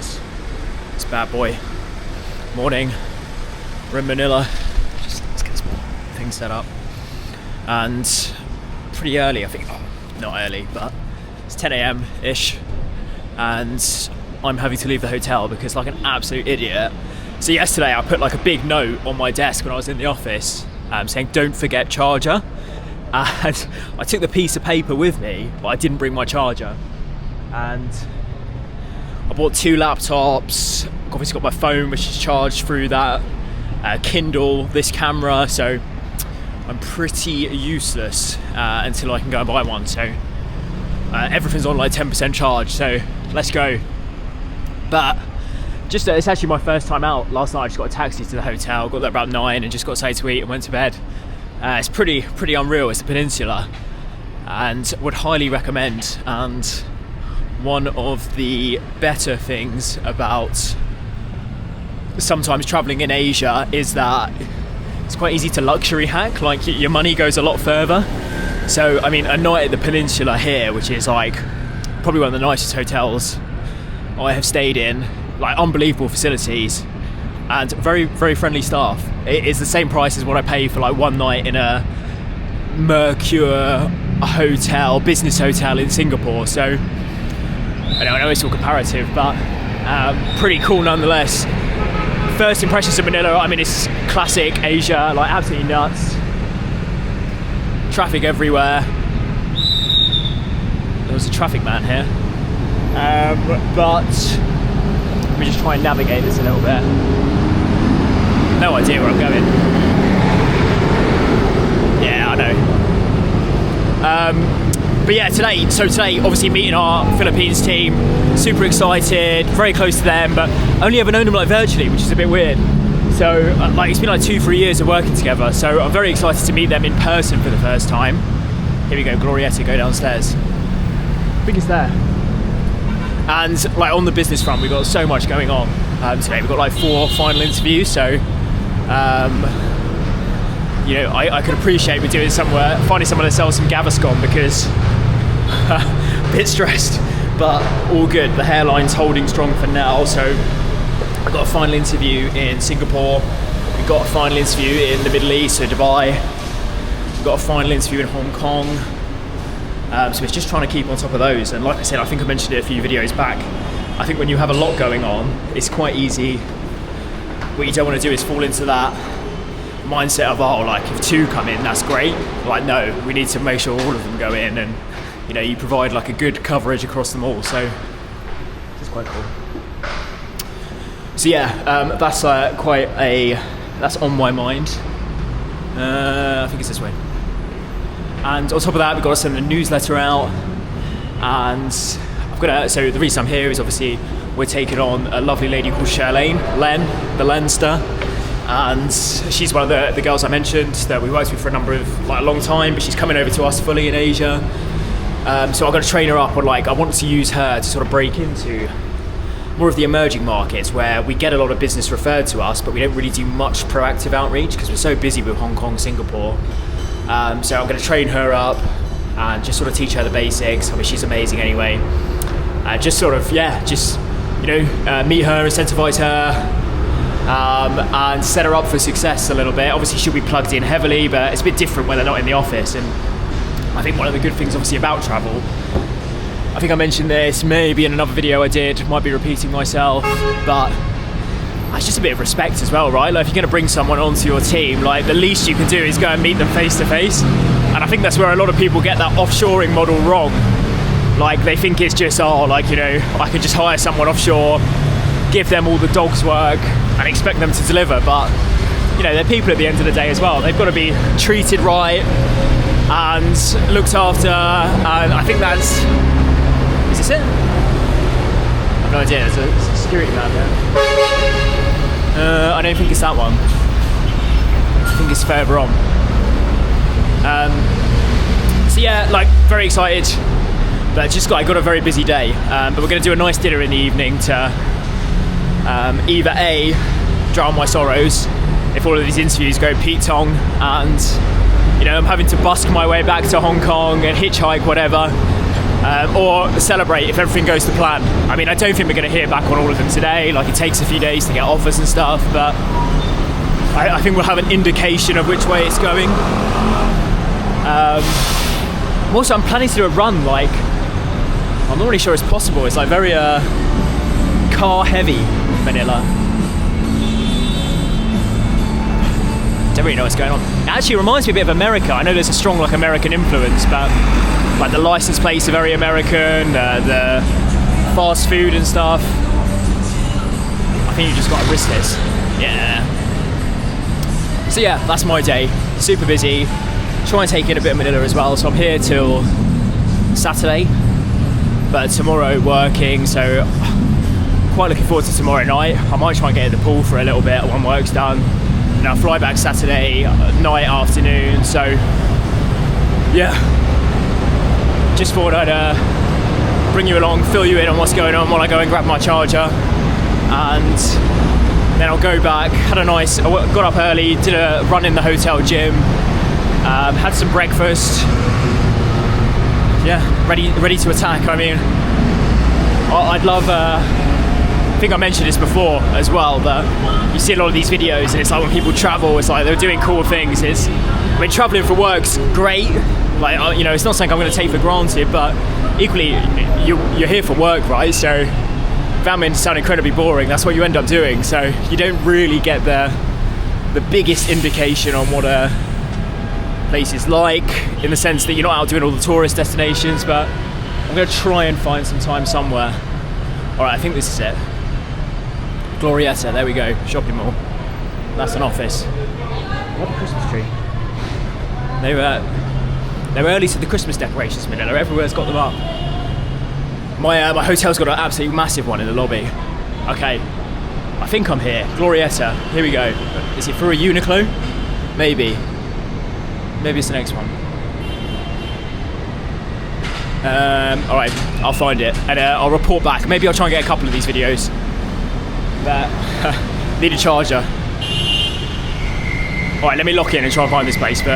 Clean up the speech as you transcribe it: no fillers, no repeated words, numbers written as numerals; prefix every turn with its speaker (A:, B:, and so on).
A: is. It's bad boy. Morning. We're in Manila. Let's get this thing set up. And pretty early, I think. Oh, not early, but it's 10 a.m. ish. And I'm having to leave the hotel because, like an absolute idiot. So yesterday I put like a big note on my desk when I was in the office saying don't forget charger. And I took the piece of paper with me, but I didn't bring my charger. And I bought 2 laptops, obviously got my phone which is charged through that, Kindle, this camera, so I'm pretty useless until I can go and buy one. So everything's on like 10% charge, so let's go. But just it's actually my first time out. Last night I just got a taxi to the hotel, got there about 9 and just got something to eat and went to bed. It's pretty unreal. It's a peninsula and would highly recommend. And one of the better things about sometimes traveling in Asia is that it's quite easy to luxury hack. Like your money goes a lot further. So I mean, a night at the peninsula here, which is like probably one of the nicest hotels I have stayed in, like unbelievable facilities and very, very friendly staff. It is the same price as what I pay for like one night in a Mercure hotel, business hotel in Singapore. So I know it's all comparative, but pretty cool nonetheless. First impressions of Manila, I mean, it's classic Asia, like absolutely nuts. Traffic everywhere. There was a traffic man here. But let me just try and navigate this a little bit. No idea where I'm going. Yeah, I know. But yeah, today obviously meeting our Philippines team, super excited, very close to them, but only ever known them like virtually, which is a bit weird. So like it's been like 2-3 years of working together, so I'm very excited to meet them in person for the first time. Here we go, Glorietta, go downstairs. I think it's there. And like on the business front, we've got so much going on today. We've got like 4 final interviews, so you know, I could appreciate we're doing somewhere, finding someone to sell some Gaviscon because a bit stressed, but all good. The hairline's holding strong for now. So I've got a final interview in Singapore. We've got a final interview in the Middle East, so Dubai. We've got a final interview in Hong Kong. So it's just trying to keep on top of those. And like I said, I think I mentioned it a few videos back. I think when you have a lot going on, it's quite easy. What you don't want to do is fall into that mindset of, oh, like if 2 come in, that's great. Like, no, we need to make sure all of them go in, and you know, you provide like a good coverage across them all. So it's quite cool. So yeah, that's that's on my mind. I think it's this way. And on top of that, we've got to send a newsletter out. And so the reason I'm here is obviously we're taking on a lovely lady called Charlene, the Lenster. And she's one of the girls I mentioned that we worked with for a long time, but she's coming over to us fully in Asia. So I'm going to train her up on I want to use her to sort of break into more of the emerging markets where we get a lot of business referred to us, but we don't really do much proactive outreach because we're so busy with Hong Kong, Singapore. So I'm going to train her up and just sort of teach her the basics. I mean, she's amazing anyway. Just sort of, meet her, incentivize her, and set her up for success a little bit. Obviously, she'll be plugged in heavily, but it's a bit different when they're not in the office. And I think one of the good things, obviously, about travel, I think I mentioned this maybe in another video I did, might be repeating myself, but it's just a bit of respect as well, right? Like if you're going to bring someone onto your team, like the least you can do is go and meet them face to face. And I think that's where a lot of people get that offshoring model wrong. Like they think it's just, I can just hire someone offshore, give them all the dog's work and expect them to deliver. But, they're people at the end of the day as well. They've got to be treated right and looked after. And I think is this it? I have no idea, there's a security man there. I don't think it's that one. I think it's further on. So yeah, very excited, but I got a very busy day. But we're going to do a nice dinner in the evening to either A, drown my sorrows if all of these interviews go Pete Tong, and I'm having to busk my way back to Hong Kong and hitchhike, whatever. or celebrate if everything goes to plan. I mean, I don't think we're going to hear back on all of them today. Like, it takes a few days to get offers and stuff, but I think we'll have an indication of which way it's going. Also, I'm planning to do a run. Like, I'm not really sure it's possible. It's like very car heavy, Manila. Don't really know what's going on. It actually reminds me a bit of America. I know there's a strong like American influence, but like the license plates are very American, the fast food and stuff. I think you just got to risk this. Yeah. So yeah, that's my day. Super busy. Try and take in a bit of Manila as well. So I'm here till Saturday, but tomorrow working. So quite looking forward to tomorrow night. I might try and get in the pool for a little bit when work's done. And I'll fly back Saturday night, afternoon. So yeah, just thought I'd bring you along, fill you in on what's going on while I go and grab my charger, and then I'll go back. I got up early, did a run in the hotel gym, had some breakfast. Yeah, ready to attack. I mean, I'd love. I think I mentioned this before as well, but you see a lot of these videos and it's like when people travel, it's like they're doing cool things. I mean, traveling for work's great. Like, you know, it's not something I'm going to take for granted, but equally, you're here for work, right? So that means sound incredibly boring. That's what you end up doing. So you don't really get the biggest indication on what a place is like, in the sense that you're not out doing all the tourist destinations, but I'm going to try and find some time somewhere. All right, I think this is it. Glorietta, there we go, shopping mall. That's an office. What a Christmas tree. They were early to the Christmas decorations, Manila. Everywhere's got them up. My hotel's got an absolutely massive one in the lobby. Okay, I think I'm here. Glorietta, here we go. Is it for a Uniqlo? Maybe. Maybe it's the next one. All right, I'll find it and I'll report back. Maybe I'll try and get a couple of these videos. But need a charger. All right, let me lock in and try and find this place. But